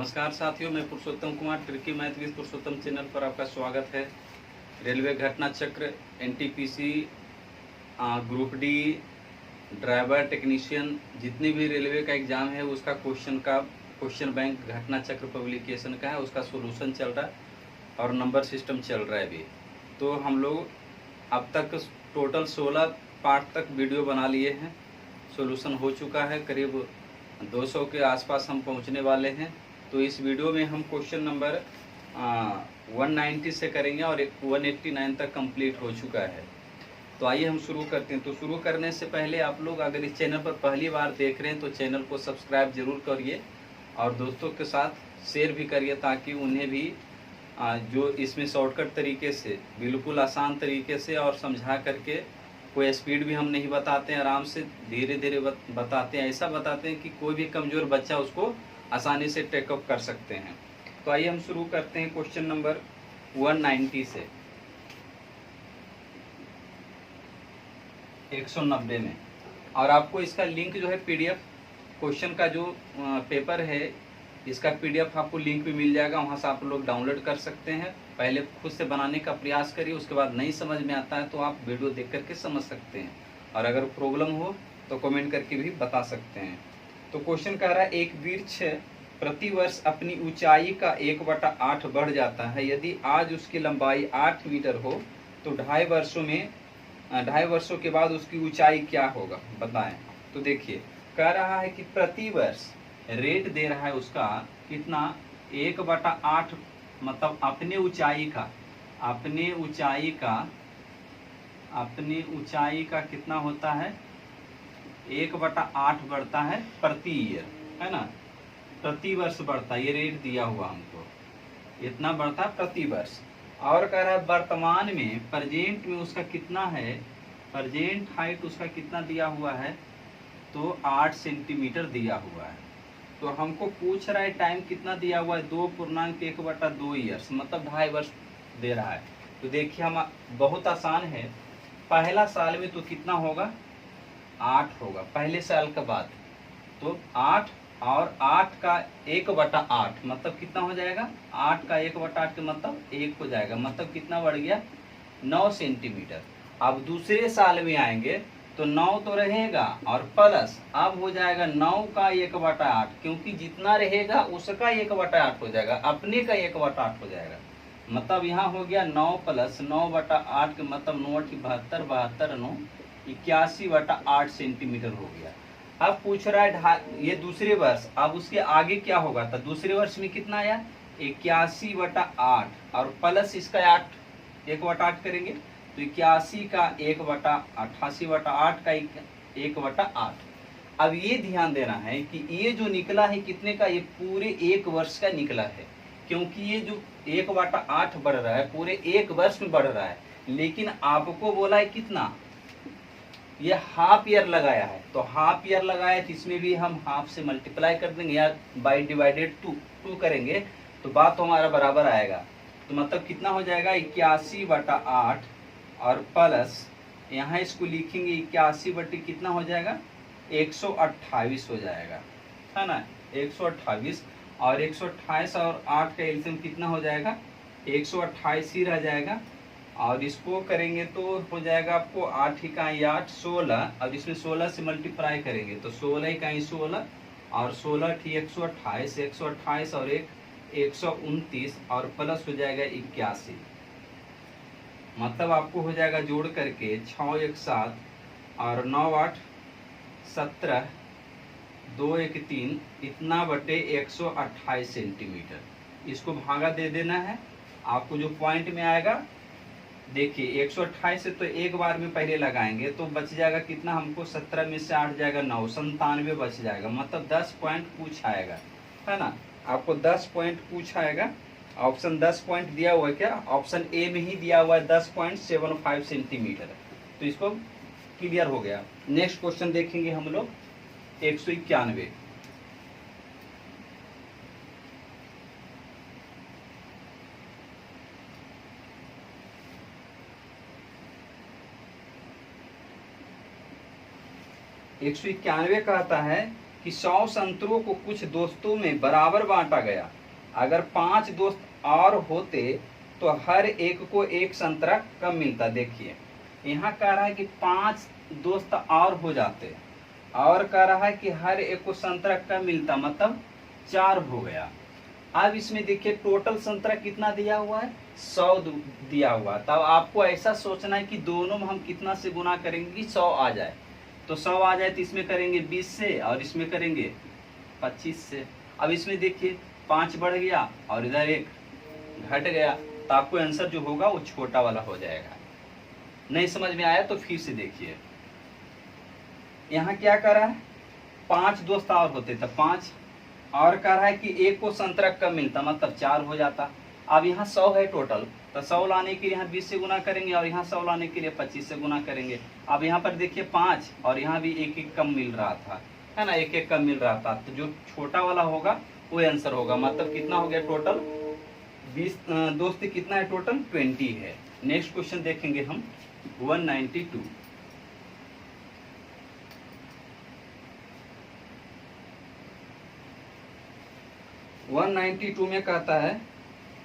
नमस्कार साथियों, मैं Purushottam Kumar tricky math with Purushottam channel पर आपका स्वागत है। रेलवे घटना चक्र, NTPC, group D, driver, technician, जितने भी रेलवे का एग्जाम है उसका क्वेश्चन बैंक घटना चक्र पब्लिकेशन का है, उसका सोल्यूशन चल रहा है और नंबर सिस्टम चल रहा है अभी। तो हम लोग अब तक टोटल 16 पार्ट तक वीडियो बना लिए हैं। सोल्यूशन हो चुका है, करीब 200 के आसपास हम पहुंचने वाले हैं। तो इस वीडियो में हम क्वेश्चन नंबर 190 से करेंगे और 189 तक कंप्लीट हो चुका है। तो आइए हम शुरू करते हैं। तो शुरू करने से पहले आप लोग अगर इस चैनल पर पहली बार देख रहे हैं तो चैनल को सब्सक्राइब जरूर करिए और दोस्तों के साथ शेयर भी करिए, ताकि उन्हें भी जो इसमें शॉर्टकट तरीके से, बिल्कुल आसान तरीके से और समझा करके, कोई स्पीड भी हम नहीं बताते हैं, आराम से धीरे धीरे बताते हैं। ऐसा बताते हैं कि कोई भी कमज़ोर बच्चा उसको आसानी से टेकअप कर सकते हैं। तो आइए हम शुरू करते हैं क्वेश्चन नंबर 190 से 190 में। और आपको इसका लिंक जो है पीडीएफ, क्वेश्चन का जो पेपर है इसका पीडीएफ आपको लिंक भी मिल जाएगा, वहाँ से आप लोग डाउनलोड कर सकते हैं। पहले खुद से बनाने का प्रयास करिए, उसके बाद नहीं समझ में आता है तो आप वीडियो देख करके समझ सकते हैं, और अगर प्रॉब्लम हो तो कमेंट करके भी बता सकते हैं। तो क्वेश्चन कह रहा है, एक वृक्ष प्रति वर्ष अपनी ऊंचाई का 1/8 बढ़ जाता है। यदि आज उसकी लंबाई 8 मीटर हो तो 2.5 वर्षों के बाद उसकी ऊंचाई क्या होगा, बताएं। तो देखिए, कह रहा है कि प्रति वर्ष रेट दे रहा है उसका कितना, 1/8, मतलब अपने ऊंचाई का कितना होता है, 1/8 बढ़ता है प्रति ईयर, है ना, प्रति वर्ष बढ़ता है। ये रेट दिया हुआ हमको, इतना बढ़ता है प्रति वर्ष। और कह रहा है वर्तमान में, प्रेजेंट में उसका कितना है, प्रेजेंट हाइट उसका कितना दिया हुआ है, तो 8 सेंटीमीटर दिया हुआ है। तो हमको पूछ रहा है टाइम कितना दिया हुआ है, 2.1/2 ईयर्स, मतलब 2.5 वर्ष दे रहा है। तो देखिए, हम बहुत आसान है, पहला साल में तो कितना होगा, 8 होगा पहले साल के बाद। तो 8 और 8 का 1/8 मतलब कितना हो जाएगा, 8 का 1/8 के मतलब 1 हो जाएगा, मतलब कितना बढ़ गया, 9 सेंटीमीटर। अब दूसरे साल में आएंगे तो 9 तो रहेगा और प्लस अब हो जाएगा 9 का 1/8, क्योंकि जितना रहेगा उसका 1/8 हो जाएगा, अपने का 1/8 हो जाएगा। मतलब यहाँ हो गया 9 + 9/8 के मतलब 9 × 72, 72 9 81/8 सेंटीमीटर हो गया। अब पूछ रहा है ये दूसरे वर्ष, अब उसके आगे क्या होगा, तो दूसरे वर्ष में कितना आया, 81/8 और प्लस इसका 8, 1/8 करेंगे तो 81 का 1/88/8 का 1/8। अब ये ध्यान देना है कि ये जो निकला है कितने का, ये पूरे 1 वर्ष का निकला है, क्योंकि ये जो 1/8 बढ़ रहा है पूरे 1 वर्ष में बढ़ रहा है। लेकिन आपको बोला है कितना, ये हाफ ईयर लगाया है, तो हाफ ईयर लगाया तो इसमें भी हम हाफ से मल्टीप्लाई कर देंगे या बाई डिवाइडेड 2 करेंगे तो बात तो हमारा बराबर आएगा। तो मतलब कितना हो जाएगा, 81/8 और प्लस यहाँ इसको लिखेंगे 81 बटे कितना हो जाएगा, 128 हो जाएगा, है ना, 128। और 128 और 8 का एलसीएम कितना हो जाएगा, 128 ही रह जाएगा। और इसको करेंगे तो हो जाएगा आपको 8 × 8 16, अब इसमें 16 से मल्टीप्लाई करेंगे तो 16 × 16 और 16 × 128, 128 और 129 और प्लस हो जाएगा 81, मतलब आपको हो जाएगा जोड़ करके 6 × 1 7 और 9 × 8 17, 2 × 1 3, इतना बटे 128 सेंटीमीटर। इसको भागा दे देना है, आपको जो पॉइंट में आएगा, देखिए 128 से तो एक बार में पहले लगाएंगे तो बच जाएगा कितना हमको, 17 में से 8 जाएगा 9, 97 बच जाएगा, मतलब 10 पॉइंट पूछ आएगा, है ना, आपको 10 पॉइंट पूछ आएगा। ऑप्शन 10 पॉइंट दिया हुआ है, क्या ऑप्शन ए में ही दिया हुआ है 10.75 सेंटीमीटर। तो इसको क्लियर हो गया। नेक्स्ट क्वेश्चन देखेंगे हम लोग 191। एक 191 कहता है कि 100 संतरों को कुछ दोस्तों में बराबर बांटा गया। अगर 5 दोस्त और होते तो हर एक को एक संतरा कम मिलता। देखिए यहाँ कह रहा है कि 5 दोस्त और हो जाते, और कह रहा है कि हर एक को संतरा कम मिलता, मतलब 4 हो गया। अब इसमें देखिए टोटल संतरा कितना दिया हुआ है, 100 दिया हुआ। तब आपको ऐसा सोचना है कि दोनों में हम कितना से गुना करेंगे कि 100 आ जाए। तो 100 आ जाए तो इसमें करेंगे 20 से और इसमें करेंगे 25 से। अब इसमें देखिए 5 बढ़ गया और इधर 1 घट गया, तो आपको आंसर जो होगा वो छोटा वाला हो जाएगा। नहीं समझ में आया तो फिर से देखिए, यहाँ क्या कर रहा है, 5 दोस्त और होते तो 5, और कह रहा है कि एक को संतरा कम मिलता, मतलब 4 हो जाता। अब यहाँ 100 है टोटल, तो 100 लाने के लिए यहाँ 20 से गुना करेंगे और यहाँ 100 लाने के लिए 25 से गुना करेंगे। अब यहाँ पर देखिए 5 और यहाँ भी 1-1 कम मिल रहा था, है ना, 1-1 कम मिल रहा था। तो जो छोटा वाला होगा वो आंसर होगा। मतलब कितना हो गया टोटल, 20 दोस्त कितना है टोटल, 20 है। नेक्स्ट क्वेश्चन देखेंगे हम 192। 192 में कहता है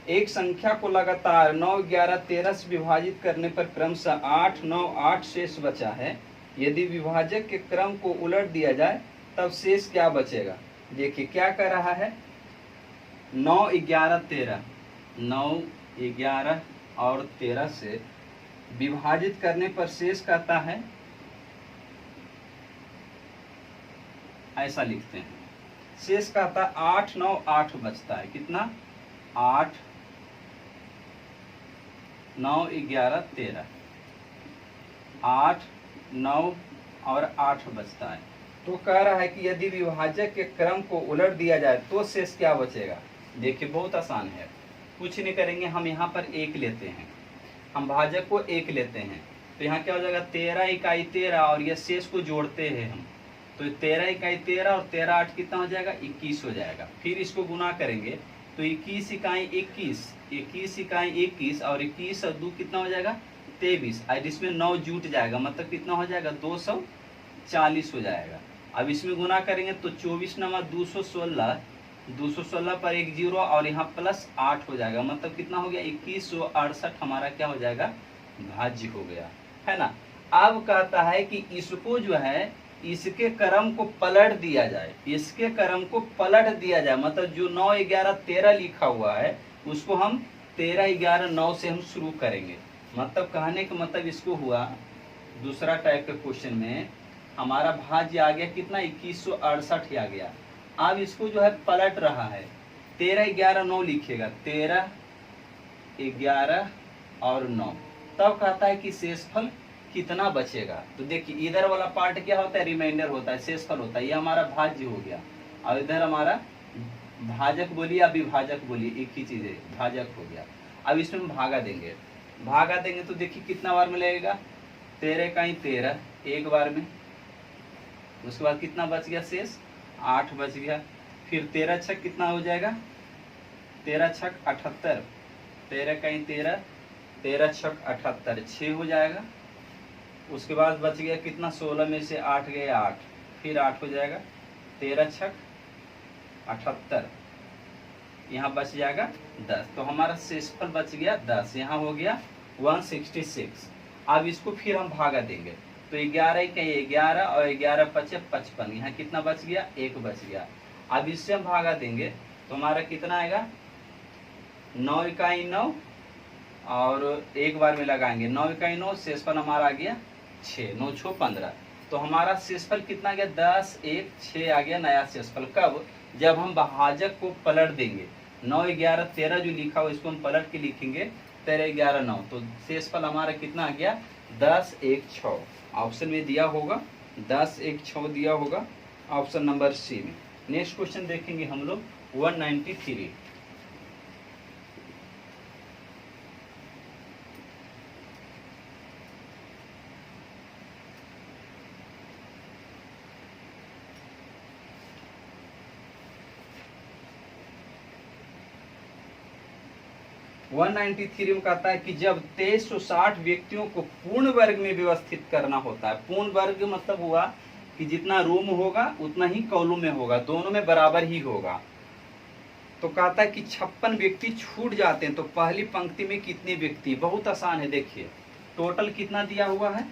एक संख्या को लगातार 9, 11, 13 से विभाजित करने पर क्रमशः 8, 9, 8 शेष बचा है। यदि विभाजक के क्रम को उलट दिया जाए तब शेष क्या बचेगा। देखिए क्या कर रहा है, 9, 11, 13, 9, 11 और 13 से विभाजित करने पर शेष कहता है, ऐसा लिखते हैं, शेष कहता है 8, 9, 8 बचता है। कितना, 8, 9, 11, 13, 8, 9 और 8 बचता है। तो कह रहा है कि यदि विभाजक के क्रम को उलट दिया जाए तो शेष क्या बचेगा। देखिए बहुत आसान है, कुछ नहीं करेंगे, हम यहाँ पर 1 लेते हैं, हम भाजक को 1 लेते हैं, तो यहाँ क्या हो जाएगा, 13 इकाई 13 और ये शेष को जोड़ते हैं हम, तो 13 इकाई 13 और 13 8 कितना हो जाएगा, 21 हो जाएगा। फिर इसको गुना करेंगे तो 21 इकाई 21, 21 इकाई 21 और 21 और 2 कितना हो जाएगा, 23। और इसमें 9 जुट जाएगा, मतलब कितना हो जाएगा, 240 हो जाएगा। अब इसमें गुना करेंगे तो 24 नंबर 216, 216 पर 1 0 और यहाँ प्लस 8 हो जाएगा, मतलब कितना हो गया, 2168 हमारा क्या हो जाएगा, भाज्य हो गया, है ना। अब कहता है कि इसको जो है इसके क्रम को पलट दिया जाए, इसके क्रम को पलट दिया जाए, मतलब जो 9, 11, 13 लिखा हुआ है उसको हम 13, 11, 9 से हम शुरू करेंगे। मतलब कहने का मतलब इसको हुआ, दूसरा टाइप के क्वेश्चन में हमारा भाज्य आ गया कितना, 2168 आ गया। अब इसको जो है पलट रहा है, 13, 11, 9 लिखेगा, 13, 11 और 9, तब कहता है कि शेषफल कितना बचेगा। तो देखिए इधर वाला पार्ट क्या होता है, रिमाइंडर होता है, शेषफल होता है, ये हमारा भाज्य हो गया, और इधर हमारा भाजक बोलिए या विभाजक बोलिए, एक ही चीज है, भाजक हो गया। अब इसमें हम भागा देंगे, भागा देंगे तो देखिए कितना बार में लगेगा, 13 इकाई 13 एक बार में, उसके बाद कितना बच गया शेष, 8 बच गया। फिर 13 छक कितना हो जाएगा, 13 छक 78, 13 इकाई 13, 13 छक 78, 6 हो जाएगा। उसके बाद बच गया कितना, 16 में से 8 गए 8, फिर 8 हो जाएगा, 13 छक 78, यहाँ बच जाएगा 10, तो हमारा शेषफल बच गया 10, यहाँ हो गया 166। अब इसको फिर हम भागा देंगे तो 11 का 11 और 11 5 55, यहाँ कितना बच गया, 1 बच गया। अब इससे हम भागा देंगे तो हमारा कितना आएगा, 9 इकाई 9 और एक बार में लगाएंगे, 9 इकाई 9, शेषफल हमारा आ गया 6, 9 6 15, तो हमारा शेषफल कितना आ गया, 10 1 6 आ गया नया शेषफल। कब, जब हम भाजक को पलट देंगे, 9 11 13 जो लिखा हुआ इसको हम पलट के लिखेंगे 13 11 9, तो शेषफल हमारा कितना आ गया, 10 1 6। ऑप्शन में दिया होगा 10 1 6 दिया होगा, ऑप्शन नंबर सी में। नेक्स्ट क्वेश्चन देखेंगे हम लोग 193। 193 में कहता है कि जब 2360 व्यक्तियों को पूर्ण वर्ग में व्यवस्थित करना होता है, पूर्ण वर्ग मतलब हुआ कि जितना रो में होगा उतना ही कॉलम में होगा, दोनों में बराबर ही होगा। तो कहता है कि 56 व्यक्ति छूट जाते हैं तो पहली पंक्ति में कितने व्यक्ति। बहुत आसान है, देखिए टोटल कितना दिया हुआ है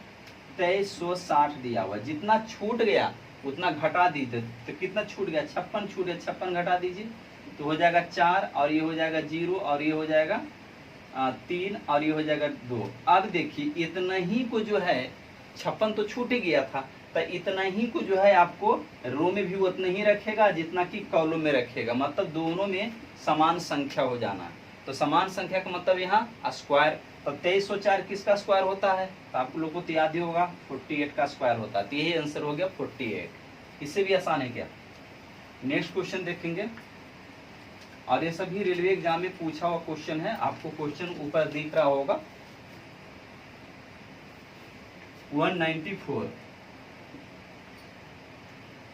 2360 दिया हुआ है। जितना छूट गया उतना घटा दीजिए, तो कितना छूट गया 56 छूट गया, 56 घटा दीजिए तो हो जाएगा 4 और ये हो जाएगा 0 और ये हो जाएगा 3 और ये हो जाएगा 2। अब देखिए इतना ही को जो है 56 तो छूट ही गया था, तो इतना ही को जो है आपको रो में भी उतना ही रखेगा जितना कि कॉलम में रखेगा, मतलब दोनों में समान संख्या हो जाना है। तो समान संख्या का मतलब यहाँ स्क्वायर, तो 2304 किसका स्क्वायर होता है, तो आप लोगों को तो याद ही होगा 48 का स्क्वायर होता है। तो यही आंसर हो गया 48। इससे भी आसान है क्या। नेक्स्ट क्वेश्चन देखेंगे, और ये सभी रेलवे एग्जाम में पूछा हुआ क्वेश्चन है, आपको क्वेश्चन ऊपर दिख रहा होगा 194।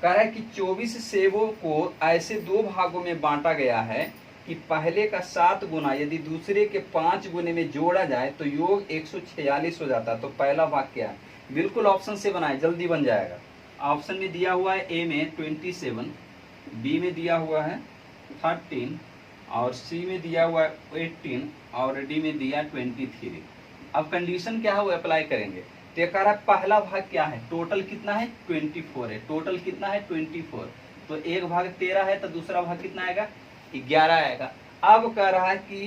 कह रहा है कि 24 सेबों को ऐसे 2 भागों में बांटा गया है कि पहले का 7 गुना यदि दूसरे के 5 गुने में जोड़ा जाए तो योग 146 हो जाता है। तो पहला भाग क्या है, बिल्कुल ऑप्शन से बनाए, जल्दी बन जाएगा। ऑप्शन में दिया हुआ है ए में 27, बी में दिया हुआ है 13 और सी में दिया हुआ है 18 और डी में दिया 23। अब कंडीशन क्या है वो अप्लाई करेंगे। तो ये कह रहा है पहला भाग क्या है, टोटल कितना है 24 है, टोटल कितना है 24, तो एक भाग 13 है तो दूसरा भाग कितना आएगा 11 आएगा। अब कह रहा है कि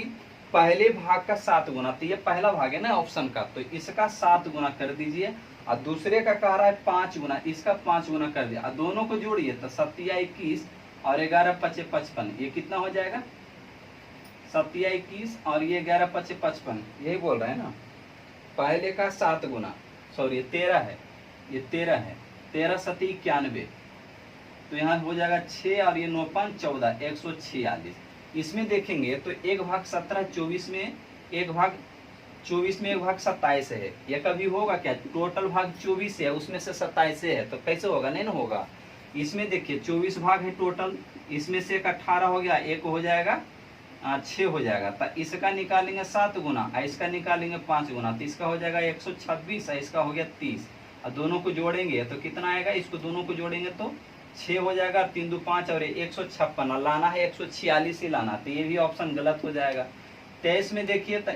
पहले भाग का 7 गुना, तो ये पहला भाग है ना ऑप्शन का, तो इसका 7 गुना कर दीजिए और दूसरे का कह रहा है 5 गुना, इसका 5 गुना कर दिया और दोनों को जोड़िए तो 7 या 21 और 11 5 55, ये कितना हो जाएगा 7 या 21 और ये 11 5 55, यही बोल रहे हैं ना। पहले का 7 गुना, सॉरी ये 13 है, ये 13 है, 13 7 91, तो यहाँ हो जाएगा 6 और ये 9 5 14 146। इसमें देखेंगे तो एक भाग 17 24 में, एक भाग 24 में एक भाग 27 है, ये कभी होगा क्या, टोटल भाग 24 है उसमें से 27 है, तो कैसे होगा, नहीं ना होगा। इसमें देखिए 24 भाग है टोटल, इसमें से एक 18 हो गया, एक हो जाएगा 6 हो जाएगा, तो इसका निकालेंगे 7 गुना, इसका निकालेंगे 5 गुना, तो इसका हो जाएगा 126, इसका हो गया 30 और दोनों को जोड़ेंगे तो कितना आएगा, इसको दोनों को जोड़ेंगे तो 6 हो जाएगा, 3 2 5 और 156, लाना है 146 ही लाना, तो ये भी ऑप्शन गलत हो जाएगा। 23 में देखिए तो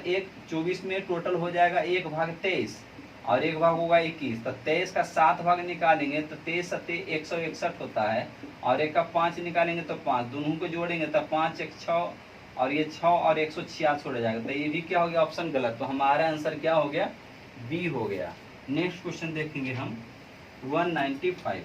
24 में टोटल हो जाएगा एक भाग 23 और एक भाग होगा 21, तो 23 का 7 भाग निकालेंगे तो 23 7 161 होता है और एक का 5 निकालेंगे तो 5, दोनों को जोड़ेंगे तो 5 1 6 और ये 6 और 146 हो जाएगा, तो ये भी क्या हो गया ऑप्शन गलत, तो हमारा आंसर क्या हो गया बी हो गया। नेक्स्ट क्वेश्चन देखेंगे हम 195।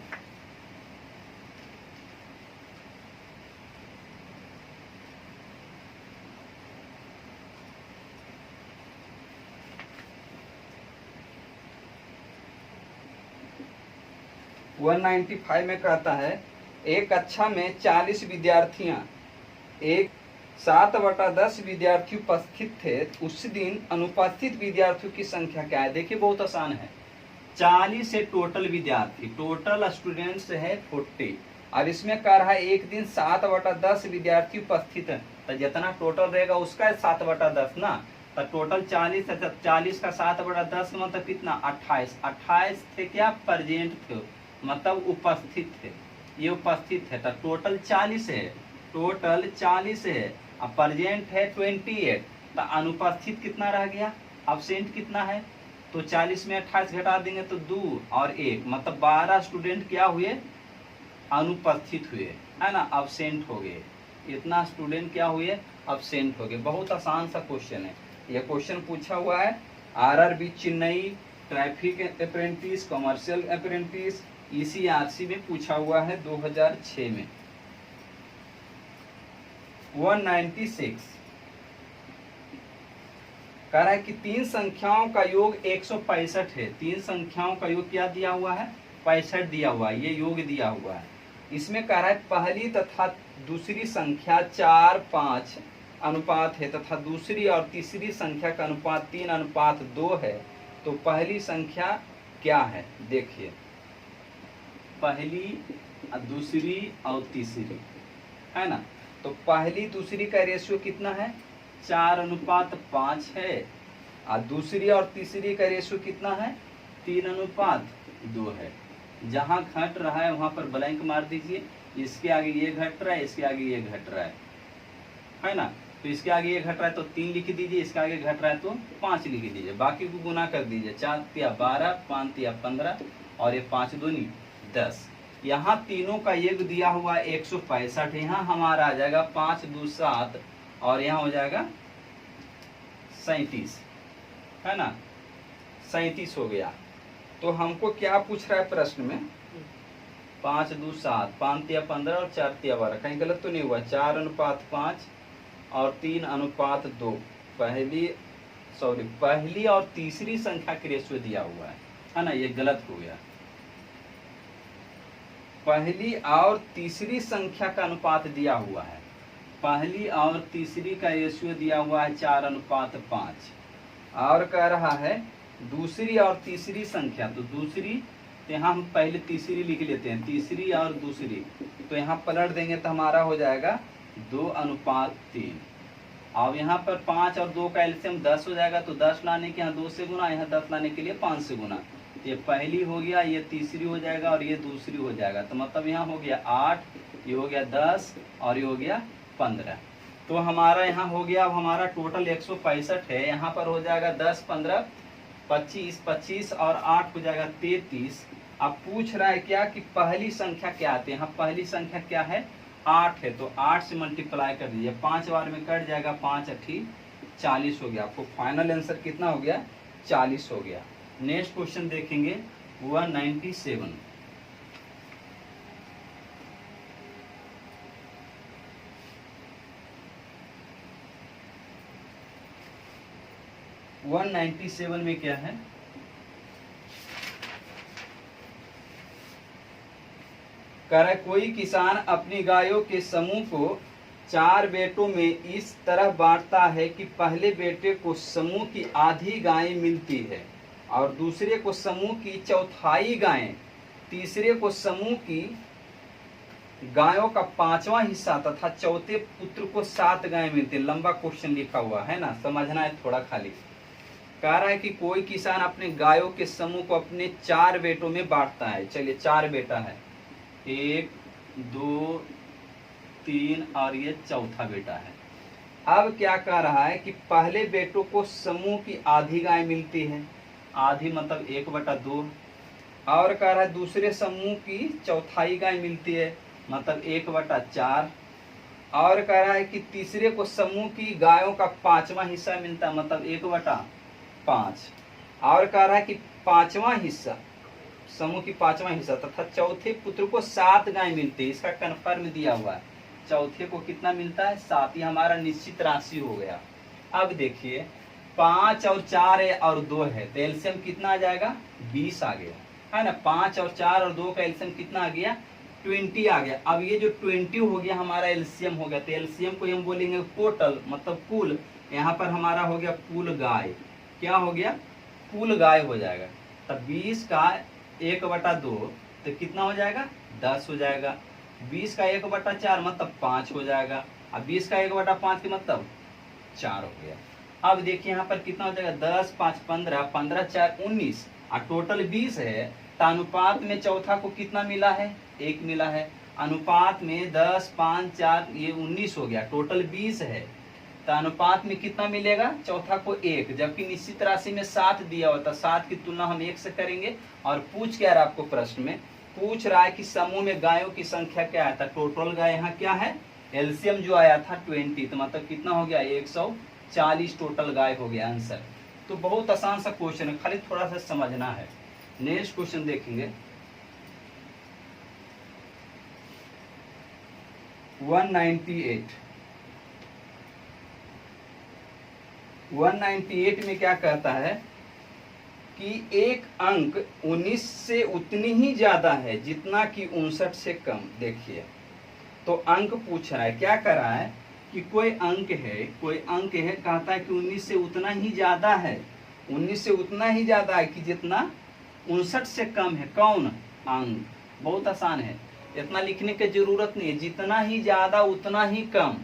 में कहता है एक कक्षा में 40 विद्यार्थियां, एक 7/10 विद्यार्थी उपस्थित थे, उस दिन अनुपस्थित विद्यार्थियों की संख्या क्या है। देखिए बहुत आसान है, 40 से टोटल विद्यार्थी, टोटल स्टूडेंट्स है 40 और इसमें कह रहा है एक दिन 7/10 विद्यार्थी उपस्थित है, तो जितना टोटल रहेगा उसका 7/10 ना, तो टोटल 40 है, 40 का 7/10 मतलब कितना 28, 28 थे क्या प्रेजेंट थे, मतलब उपस्थित थे, ये उपस्थित है, तो टोटल 40 है, टोटल 40 है और प्रेजेंट है 28, तो अनुपस्थित कितना रह गया, अब्सेंट कितना है, तो 40 में 28 घटा देंगे तो 2 और 1, मतलब 12 स्टूडेंट क्या हुए अनुपस्थित हुए, है ना, अब्सेंट हो गए, इतना स्टूडेंट क्या हुए अब्सेंट हो गए। बहुत आसान सा क्वेश्चन है, यह क्वेश्चन पूछा हुआ है RRB Chennai, traffic apprentice, commercial apprentice, ECRC में पूछा हुआ है 2006 में। 196 कह रहा है कि 3 संख्याओं का योग 165 है, 3 संख्याओं का योग क्या दिया हुआ है 65 दिया हुआ है, ये योग दिया हुआ है। इसमें कह रहा है पहली तथा दूसरी संख्या 4:5 अनुपात है तथा दूसरी और तीसरी संख्या का अनुपात 3:2 है, तो पहली संख्या क्या है। देखिए पहली दूसरी और तीसरी है ना, तो पहली दूसरी का रेशियो कितना है 4:5 है और दूसरी और तीसरी का रेशियो कितना है 3:2 है। जहाँ घट रहा है वहां पर ब्लैंक मार दीजिए। इसके आगे ये घट रहा है, इसके आगे ये घट रहा है ना। तो इसके आगे ये घट रहा है तो 3 लिख दीजिए, इसके आगे घट रहा है तो 5 लिख दीजिए। बाकी को गुना कर दीजिए, 4 तिया 12, 5 तिया 15 और ये 5 दूनी 10। यहाँ तीनों का योग दिया हुआ 165। यहाँ हमारा आ जाएगा 5 2 7 और यहाँ हो जाएगा 37, है ना। 37 हो गया। तो हमको क्या पूछ रहा है प्रश्न में, 5 2 7, 5 तिया 15 और 4 तिया 12। कहीं गलत तो नहीं हुआ? 4:5 और 3:2। पहली और तीसरी संख्या के रेशियो दिया हुआ है ना। ये गलत हो गया। पहली और तीसरी संख्या का अनुपात दिया हुआ है। पहली और तीसरी का रेशियो दिया हुआ है 4:5 और कह रहा है दूसरी और तीसरी संख्या। तो दूसरी, तो यहाँ हम पहले तीसरी लिख लेते हैं, तीसरी और दूसरी। तो यहाँ पलट देंगे तो हमारा हो जाएगा 2:3। अब यहाँ पर 5 और 2 का एलसीएम 10 हो जाएगा। तो 10 लाने के यहाँ 2 से गुना, यहाँ 10 लाने के लिए 5 से गुना। ये पहली हो गया, ये तीसरी हो जाएगा और ये दूसरी हो जाएगा। तो मतलब यहाँ हो गया 8, ये हो गया 10 और ये हो गया 15। तो हमारा यहाँ हो गया, अब हमारा टोटल 165 है। यहाँ पर हो जाएगा 10 15 25, 25 और 8 हो जाएगा 33। अब पूछ रहा है क्या कि पहली संख्या क्या आती है। यहाँ पहली संख्या क्या है? 8 है। तो 8 से मल्टीप्लाई कर दीजिए, 5 बार में कट जाएगा, 5 8 40 हो गया। आपको फाइनल आंसर कितना हो गया? 40 हो गया। नेक्स्ट क्वेश्चन देखेंगे 197। में क्या है? कह रहा है कोई किसान अपनी गायों के समूह को 4 बेटों में इस तरह बांटता है कि पहले बेटे को समूह की आधी गायें मिलती है और दूसरे को समूह की चौथाई गायें, तीसरे को समूह की गायों का 5वां हिस्सा तथा चौथे पुत्र को 7 गायें मिलती है। लंबा क्वेश्चन लिखा हुआ है ना, समझना है थोड़ा खाली। कह रहा है कि कोई किसान अपने गायों के समूह को अपने 4 बेटों में बांटता है। चलिए 4 बेटा है, 1 2 3 और ये चौथा बेटा है। अब क्या कह रहा है कि पहले बेटों को समूह की आधी गाय मिलती है, आधी मतलब 1/2। और कह रहा है दूसरे समूह की चौथाई गाय मिलती है, मतलब 1/4। और कह रहा है कि तीसरे को समूह की गायों का 5वां हिस्सा मिलता है, मतलब 1/5। और कह रहा है कि 5वां हिस्सा, समूह की 5वां हिस्सा तथा चौथे पुत्र को 7 गाय मिलती है। इसका कन्फर्म दिया हुआ है, चौथे को कितना मिलता है? 7। ही हमारा निश्चित राशि हो गया। अब देखिए 5 और 4 है और 2 है, तो एलसीएम कितना आ जाएगा? 20 आ गया, है ना। 5 और 4 और 2 का एलसीएम कितना आ गया? 20 आ गया। अब ये जो 20 हो गया हमारा एलसीएम हो गया, तो एलसीएम को हम बोलेंगे टोटल, मतलब कुल। यहाँ पर हमारा हो गया कुल गाय। क्या हो गया? कुल गाय हो जाएगा। तब 20 का 1/2 तो कितना हो जाएगा? 10 हो जाएगा। 20 का 1/4 मतलब 5 हो जाएगा। अब 20 का 1/5 के मतलब 4 हो गया। अब देखिए यहाँ पर कितना हो जाएगा? 10 5 15, 15 4 19 और टोटल 20 है। तो अनुपात में चौथा को कितना मिला है? 1 मिला है। अनुपात में 10 5 4 ये 19 हो गया, टोटल 20 है। तो अनुपात में कितना मिलेगा? चौथा को 1, जबकि निश्चित राशि में 7 दिया होता, 7 की तुलना हम 1 से करेंगे। और पूछ क्या रहा आपको प्रश्न में? पूछ रहा है कि समूह में गायों की संख्या क्या आया था? टोटल गाय यहाँ क्या है? एलसीएम जो आया था 20, तो मतलब कितना हो गया? 140 टोटल गाय हो गया आंसर। तो बहुत आसान सा क्वेश्चन है, खाली थोड़ा सा समझना है। नेक्स्ट क्वेश्चन देखेंगे 198 में क्या कहता है कि एक अंक 19 से उतनी ही ज्यादा है जितना कि 59 से कम। देखिए तो अंक पूछ रहा है, क्या कर रहा है कि कोई अंक है, कहता है कि 19 से उतना ही ज्यादा है, 19 से उतना ही ज्यादा है कि जितना 59 से कम है। कौन अंक? बहुत आसान है, इतना लिखने की जरूरत नहीं है। जितना ही ज्यादा उतना ही कम,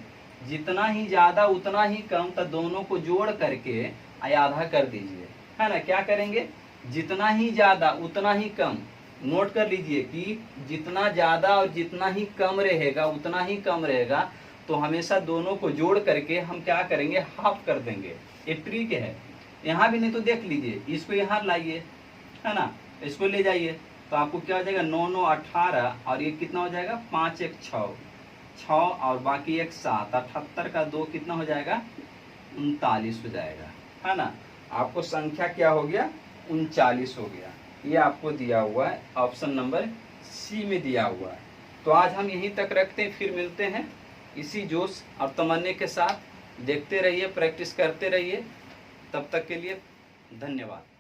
जितना ही ज्यादा उतना ही कम, तो दोनों को जोड़ करके आधा कर दीजिए, है ना। क्या करेंगे? जितना ही ज्यादा उतना ही कम, नोट कर लीजिए कि जितना ज़्यादा और जितना ही कम रहेगा उतना ही कम रहेगा, तो हमेशा दोनों को जोड़ करके हम क्या करेंगे, हाफ कर देंगे। ये ट्रिक है। यहाँ भी नहीं तो देख लीजिए, इसको यहाँ लाइए, है ना, इसको ले जाइए, तो आपको क्या हो जाएगा, 9 9 18, और ये कितना हो जाएगा, 5 1 6, 6 और बाकी 1 7, 78 का 2 कितना हो जाएगा, 39 हो जाएगा, है ना। आपको संख्या क्या हो गया, 39 हो गया। ये आपको दिया हुआ है, ऑप्शन नंबर सी में दिया हुआ है। तो आज हम यहीं तक रखते हैं, फिर मिलते हैं इसी जोश और तमन्ने के साथ। देखते रहिए, प्रैक्टिस करते रहिए। तब तक के लिए धन्यवाद।